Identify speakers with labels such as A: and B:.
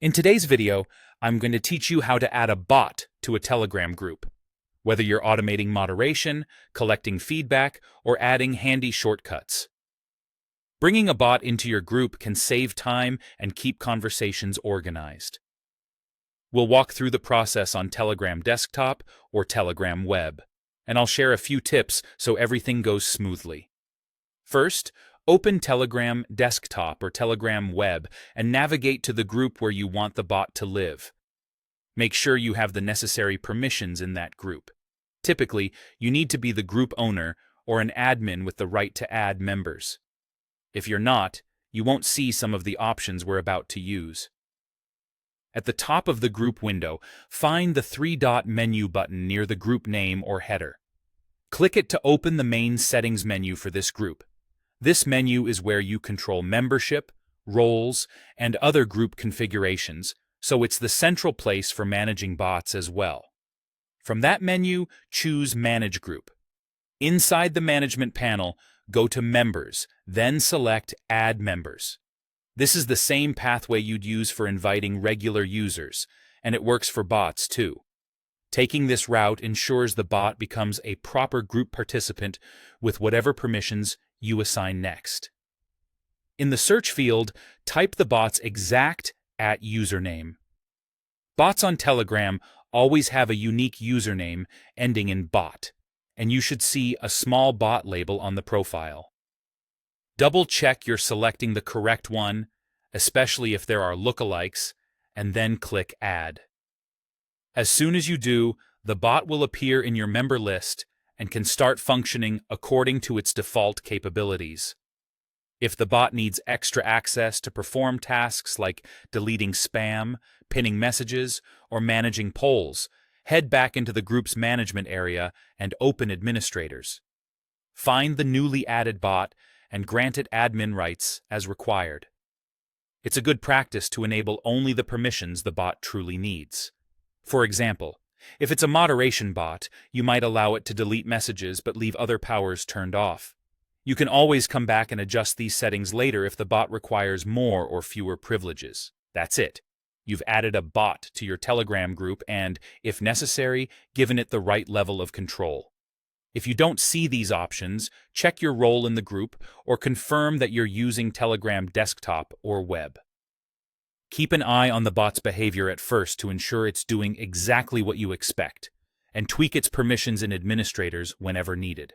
A: In today's video, I'm going to teach you how to add a bot to a Telegram group. Whether you're automating moderation, collecting feedback, or adding handy shortcuts. Bringing a bot into your group can save time and keep conversations organized. We'll walk through the process on Telegram desktop or Telegram web, and I'll share a few tips so everything goes smoothly. First, open Telegram desktop or Telegram web and navigate to the group where you want the bot to live. Make sure you have the necessary permissions in that group. Typically, you need to be the group owner or an admin with the right to add members. If you're not, you won't see some of the options we're about to use. At the top of the group window, find the three-dot menu button near the group name or header. Click it to open the main settings menu for this group. This menu is where you control membership, roles, and other group configurations, so it's the central place for managing bots as well. From that menu, choose Manage Group. Inside the management panel, go to Members, then select Add Members. This is the same pathway you'd use for inviting regular users, and it works for bots too. Taking this route ensures the bot becomes a proper group participant with whatever permissions you assign next. In the search field, type the bot's exact @username. Bots on Telegram always have a unique username ending in bot, and you should see a small bot label on the profile. Double-check you're selecting the correct one, especially if there are lookalikes, and then click Add. As soon as you do, the bot will appear in your member list and can start functioning according to its default capabilities. If the bot needs extra access to perform tasks like deleting spam, pinning messages, or managing polls, head back into the group's management area and open administrators. Find the newly added bot and grant it admin rights as required. It's a good practice to enable only the permissions the bot truly needs. For example, if it's a moderation bot, you might allow it to delete messages but leave other powers turned off. You can always come back and adjust these settings later if the bot requires more or fewer privileges. That's it. You've added a bot to your Telegram group and, if necessary, given it the right level of control. If you don't see these options, check your role in the group or confirm that you're using Telegram desktop or web. Keep an eye on the bot's behavior at first to ensure it's doing exactly what you expect, and tweak its permissions in administrators whenever needed.